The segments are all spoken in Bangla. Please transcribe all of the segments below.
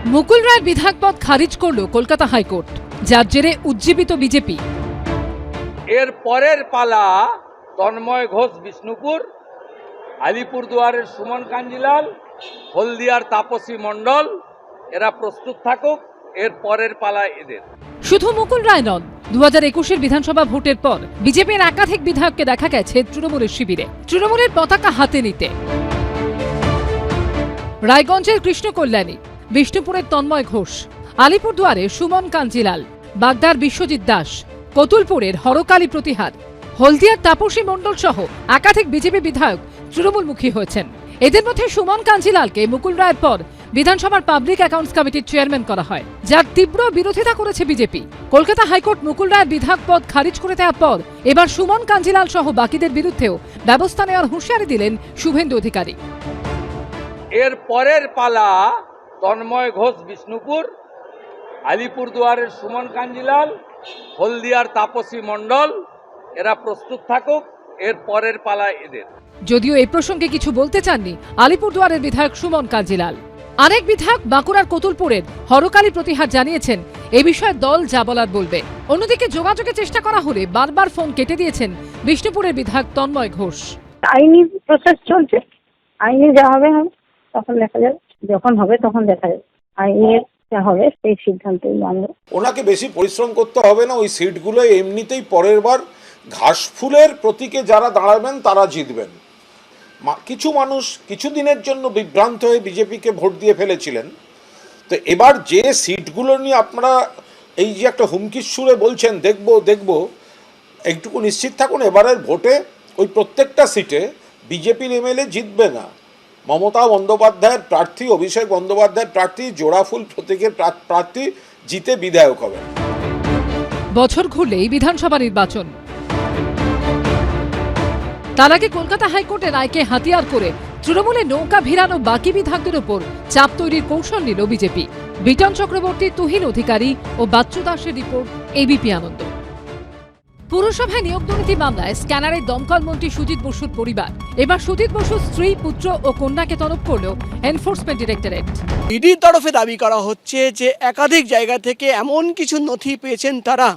মুকুল রায়ের বিধায়ক পদ খারিজ করল কলকাতা হাইকোর্ট, যার জেরে উজ্জীবিত বিজেপি। এর পরের পালা তন্ময় ঘোষ বিষ্ণুপুর, আলিপুরদুয়ারের সুমন কাঞ্জিলাল, হলদিয়ার তাপসী মণ্ডল, এরা প্রস্তুত থাকুক, এর পরের পালা এদের। শুধু মুকুল রায় নন, 2021-এর বিধানসভা ভোটের পর বিজেপির একাধিক বিধায়ককে দেখা গেছে তৃণমূলের শিবিরে, তৃণমূলের পতাকা হাতে নিতে। রায়গঞ্জের কৃষ্ণ কল্যাণী, বিষ্ণুপুরের তন্ময় ঘোষ, আলিপুরদুয়ারে সুমন কাঞ্জিলাল, বাগদার বিশ্বজিৎ দাস, কতুলপুরের হরকালী প্রতিহার, হলদিয়ার তাপসী মণ্ডল সহ একাধিক বিজেপি বিধায়ক তৃণমূলমুখী হয়েছেন। এদের মধ্যে সুমন কাঞ্জিলালকে মুকুল রায়ের পর বিধানসভার পাবলিক অ্যাকাউন্টস কমিটির চেয়ারম্যান করা হয়, যার তীব্র বিরোধিতা করেছে বিজেপি। কলকাতা হাইকোর্ট মুকুল রায়ের বিধায়ক পদ খারিজ করে দেওয়ার পর এবার সুমন কাঞ্জিলাল সহ বাকিদের বিরুদ্ধেও ব্যবস্থা নেওয়ার হুঁশিয়ারি দিলেন শুভেন্দু অধিকারী। এর পরের পালা তন্ময় ঘোষ বিষ্ণুপুর, আলিপুরদুয়ারের সুমন কাঞ্জিলাল, হলদিয়ার তাপসী মণ্ডল, এরা প্রস্তুত থাকুক, এর পরের পালা এদের। যদিও এই প্রসঙ্গে কিছু বলতে চাননি আলিপুরদুয়ারের বিধায়ক সুমন কাঞ্জিলাল। আরেক বিধায়ক বাঁকুড়ার কতুলপুরের হরকালী প্রতিহার জানিয়েছেন এ বিষয়ে দল যা বলার বলবে। অন্যদিকে যোগাযোগের চেষ্টা করা হলে বারবার ফোন কেটে দিয়েছেন বিষ্ণুপুরের বিধায়ক তন্ময় ঘোষ। আইনি প্রসেস চলছে, আইনে যা হবে হবে, তখন দেখা যাবে, যখন হবে তখন দেখা যাবে। আইনের যা হবে সেই সিদ্ধান্তই মানব। ওনাকে বেশি পরিশ্রম করতে হবে না, ওই সিটগুলো এমনিতেই পরের বার ঘাস ফুলের প্রতীকে যারা দাঁড়াবেন তারা জিতবেন। কিছু মানুষ কিছুদিনের জন্য বিভ্রান্ত হয়ে বিজেপিকে ভোট দিয়ে ফেলেছিলেন, তো এবার যে সিটগুলো নিয়ে আপনারা এই যে একটা হুমকির সুরে বলছেন দেখবো দেখবো, একটুকু নিশ্চিত থাকুন এবারের ভোটে ওই প্রত্যেকটা সিটে বিজেপির এমএলএ জিতবে না। মমতা বন্দ্যোপাধ্যায়ের প্রার্থী, অভিষেক বন্দ্যোপাধ্যায়ের প্রার্থী, জোড়াফুল প্রতীকের প্রার্থী জিতে বিধায়ক হবেন। বছর ঘুরলেই বিধানসভা নির্বাচন, তার আগে কলকাতা হাইকোর্টের রায়কে হাতিয়ার করে তৃণমূলে নৌকা ভিড়ানো বাকি বিধায়কদের উপর চাপ তৈরির কৌশল নিল বিজেপি। বিটন চক্রবর্তী, তুহিন অধিকারী ও বাচ্চু দাসের রিপোর্ট, এবিপি আনন্দ। পুরসভায় নিয়োগ দুর্নীতি মামলায় স্ক্যানারে দমকল মন্ত্রী সুজিত বসুর পরিবার। এবার সুজিত বসুর স্ত্রী, পুত্র ও কন্যাকে তলব করল এনফোর্সমেন্ট ডিরেক্টরেট। ইডির তরফে দাবি করা হচ্ছে যে একাধিক জায়গা থেকে এমন কিছু নথি পেয়েছেন তারা,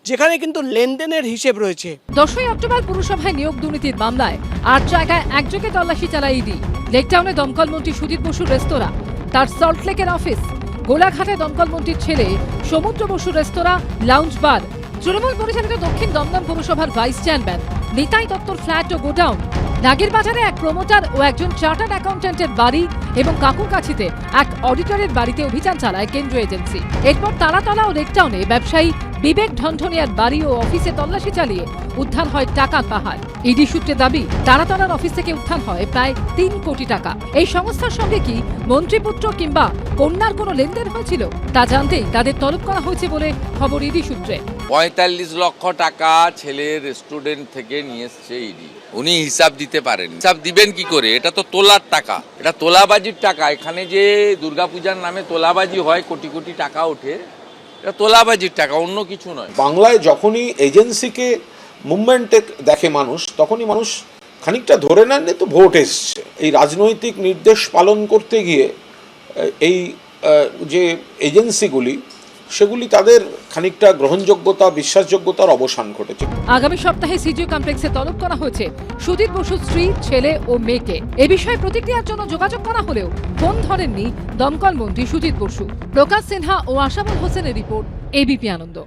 যেখানে কিন্তু লেনদেনের হিসেব রয়েছে। 10ই অক্টোবর পুরসভায় নিয়োগ দুর্নীতির মামলায় 8 জায়গায় একযোগে তল্লাশি চালায় ইডি। লেকটাউনে দমকল মন্ত্রী সুজিত বসুর রেস্তোরাঁ, তার সল্টলেকের অফিস, গোলাঘাটে দমকল মন্ত্রীর ছেলে সমুদ্র বসুর রেস্তোরাঁ, লাউঞ্জ বার, তৃণমূল পরিচালিত দক্ষিণ দমদম পুরসভার ভাইস চেয়ারম্যান নিতাই দত্তর ফ্ল্যাট ও গোডাউন, নাগের বাজারে এক প্রমোটার ও একজন চার্টার্ড অ্যাকাউন্ট্যান্টের বাড়ি এবং কাকুরকাছিতে এক অডিটরের বাড়িতে অভিযান চালায় কেন্দ্রীয় এজেন্সি। এরপর তারাতলা ও লেকটাউনে ব্যবসায়ী বিবেক ঢনঢনিয়ার বাড়ি ও অফিসে তল্লাশি চালিয়ে উদ্ধার হয় টাকার পাহাড়। ইডি সূত্রে দাবি, তারাতলার অফিস থেকে উদ্ধার হয় প্রায় 3 কোটি টাকা। এই সংস্থার সঙ্গে কি মন্ত্রীপুত্র কিংবা কন্যার কোনো লেনদেন হয়েছিল তা জানতেই তাদের তলব করা হয়েছে বলে খবর ইডি সূত্রে। 45 লক্ষ টাকা ছেলের রেস্টুরেন্ট থেকে নিয়ে এসছে ইডি। উনি হিসাব দিতে পারেন, হিসাব দিবেন কি করে? এটা তো তোলার টাকা, এটা তোলাবাজির টাকা। এখানে যে দুর্গাপূজার নামে তোলাবাজি হয়, কোটি কোটি টাকা ওঠে, এটা তোলাবাজির টাকা, অন্য কিছু নয়। বাংলায় যখনই এজেন্সিকে মুভমেন্টে দেখে মানুষ, তখনই মানুষ খানিকটা ধরে নেন তো ভোট এসছে। এই রাজনৈতিক নির্দেশ পালন করতে গিয়ে এই যে এজেন্সিগুলি, সেগুলি তাদের খানিকটা গ্রহণযোগ্যতা, বিশ্বাসযোগ্যতার অবসান ঘটেছে। আগামী সপ্তাহে সিজিও কমপ্লেক্সে তলব করা হয়েছে সুজিত বসুর স্ত্রী, ছেলে ও মেয়েকে। এ বিষয়ে প্রতিক্রিয়ার জন্য যোগাযোগ করা হলেও ফোন ধরেননি দমকল মন্ত্রী সুজিত বসু। প্রকাশ সিনহা ও আশাবুল হোসেনের রিপোর্ট, এবিপি আনন্দ।